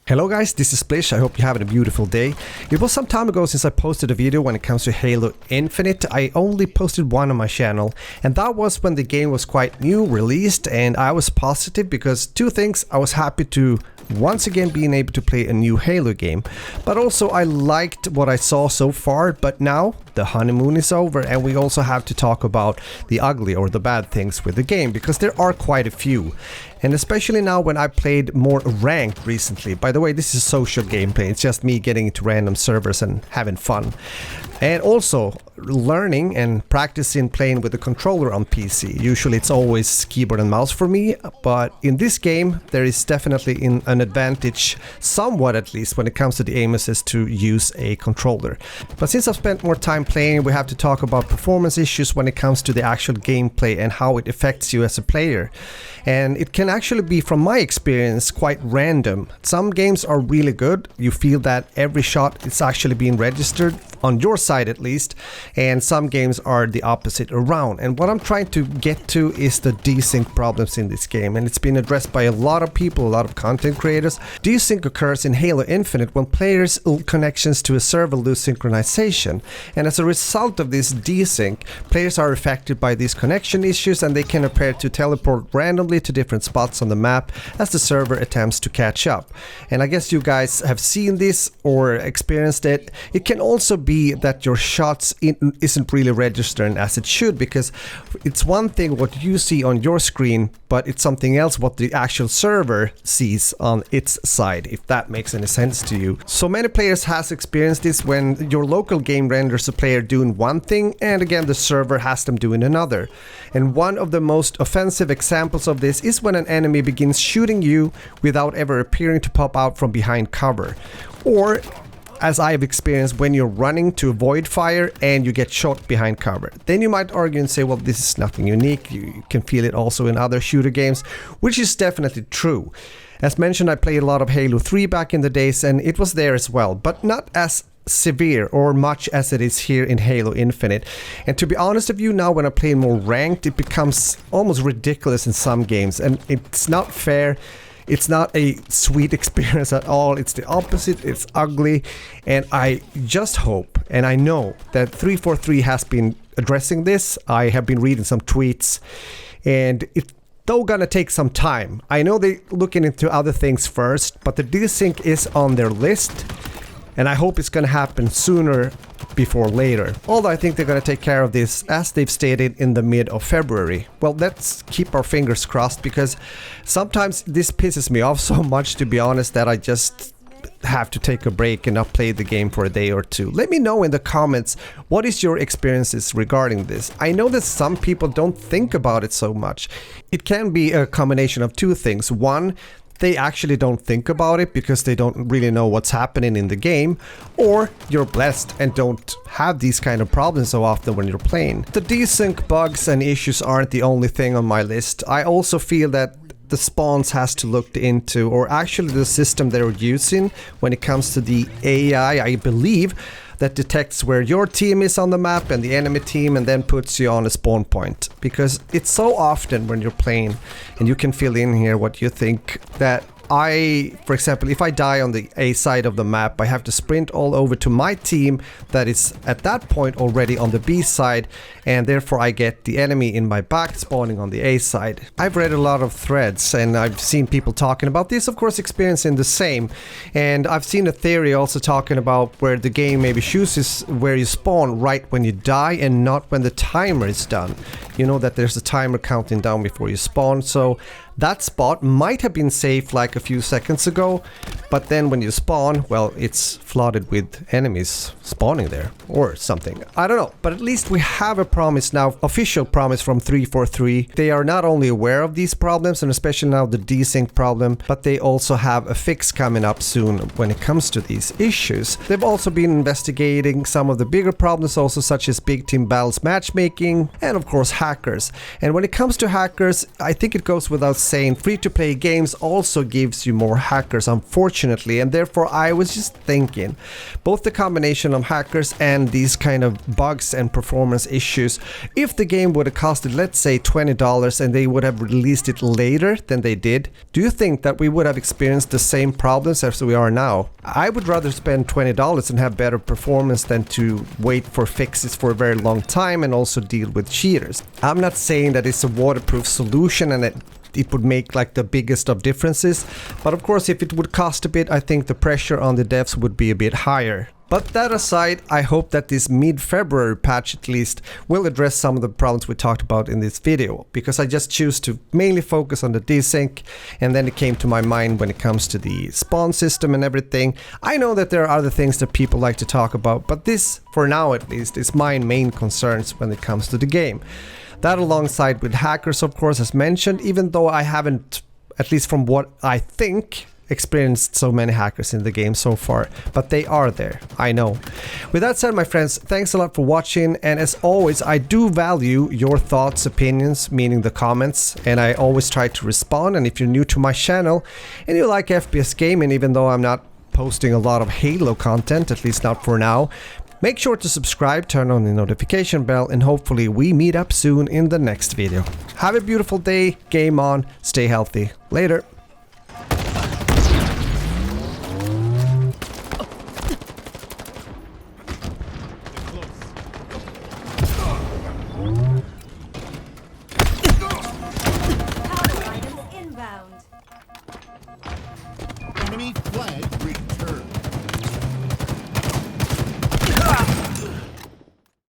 Hello guys, this is Splish. I hope you're having a beautiful day. It was some time ago since I posted a video when it comes to Halo Infinite. I only posted one on my channel, and that was when the game was quite new, released, and I was positive because two things. I was happy to once again being able to play a new Halo game, but also I liked what I saw so far. But now the honeymoon is over and we also have to talk about the ugly or the bad things with the game, because there are quite a few. And especially now when I played more ranked recently. By the way, this is social gameplay. It's just me getting into random servers and having fun. And also learning and practicing playing with the controller on PC. Usually it's always keyboard and mouse for me, but in this game there is definitely an advantage, somewhat at least, when it comes to the aim assist to use a controller. But since I've spent more time playing, we have to talk about performance issues when it comes to the actual gameplay and how it affects you as a player. And it can actually be, from my experience, quite random. Some games are really good. You feel that every shot is actually being registered, on your side at least, and some games are the opposite around. And what I'm trying to get to is the desync problems in this game, and it's been addressed by a lot of people, a lot of content creators. Desync occurs in Halo Infinite when players' connections to a server lose synchronization, and as a result of this desync, players are affected by these connection issues, and they can appear to teleport randomly to different spots on the map as the server attempts to catch up. And I guess you guys have seen this or experienced it. It can also be that your shots isn't really registering as it should, because it's one thing what you see on your screen, but it's something else what the actual server sees on its side, if that makes any sense to you. So many players has experienced this when your local game renders a player doing one thing and again the server has them doing another. And one of the most offensive examples of this is when an enemy begins shooting you without ever appearing to pop out from behind cover, or as I have experienced when you're running to avoid fire and you get shot behind cover. Then you might argue and say, well, this is nothing unique. You can feel it also in other shooter games, which is definitely true. As mentioned, I played a lot of Halo 3 back in the days, and it was there as well, but not as severe or much as it is here in Halo Infinite. And to be honest with you, now when I play more ranked, it becomes almost ridiculous in some games, and it's not fair. It's not a sweet experience at all. It's the opposite. It's ugly. And I just hope, and I know that 343 has been addressing this. I have been reading some tweets, and it's though gonna take some time. I know they're looking into other things first, but the desync is on their list, and I hope it's gonna happen sooner before later. Although I think they're gonna take care of this, as they've stated, in the mid of February. Well, let's keep our fingers crossed, because sometimes this pisses me off so much, to be honest, that I just have to take a break and not play the game for a day or two. Let me know in the comments, what is your experiences regarding this? I know that some people don't think about it so much. It can be a combination of two things. One, they actually don't think about it because they don't really know what's happening in the game, or you're blessed and don't have these kind of problems so often when you're playing. The desync bugs and issues aren't the only thing on my list. I also feel that the spawns has to look into, or actually the system they're using when it comes to the AI, I believe, that detects where your team is on the map and the enemy team, and then puts you on a spawn point. Because it's so often when you're playing, and you can fill in here what you think, that for example, if I die on the A side of the map, I have to sprint all over to my team that is at that point already on the B side, and therefore I get the enemy in my back spawning on the A side. I've read a lot of threads and I've seen people talking about this, of course experiencing the same, and I've seen a theory also talking about where the game maybe chooses where you spawn right when you die and not when the timer is done. You know that there's a timer counting down before you spawn, so that spot might have been safe like a few seconds ago, but then when you spawn, well, it's flooded with enemies spawning there or something. I don't know, but at least we have a promise now, official promise from 343. They are not only aware of these problems, and especially now the desync problem, but they also have a fix coming up soon when it comes to these issues. They've also been investigating some of the bigger problems also, such as big team battles matchmaking, and of course hackers. And when it comes to hackers, I think it goes without saying free-to-play games also gives you more hackers, unfortunately, and therefore I was just thinking, both the combination of hackers and these kind of bugs and performance issues, if the game would have costed, let's say, $20 and they would have released it later than they did, do you think that we would have experienced the same problems as we are now? I would rather spend $20 and have better performance than to wait for fixes for a very long time and also deal with cheaters. I'm not saying that it's a waterproof solution and it would make like the biggest of differences, but of course if it would cost a bit, I think the pressure on the devs would be a bit higher. But that aside, I hope that this mid-February patch at least will address some of the problems we talked about in this video, because I just choose to mainly focus on the desync, and then it came to my mind when it comes to the spawn system and everything. I know that there are other things that people like to talk about, but this, for now at least, is my main concerns when it comes to the game. That alongside with hackers, of course, as mentioned, even though I haven't, at least from what I think, experienced so many hackers in the game so far, but they are there, I know. With that said, my friends, thanks a lot for watching, and as always, I do value your thoughts, opinions, meaning the comments, and I always try to respond. And if you're new to my channel and you like FPS gaming, even though I'm not posting a lot of Halo content, at least not for now, make sure to subscribe, turn on the notification bell, and hopefully we meet up soon in the next video. Have a beautiful day, game on, stay healthy, later.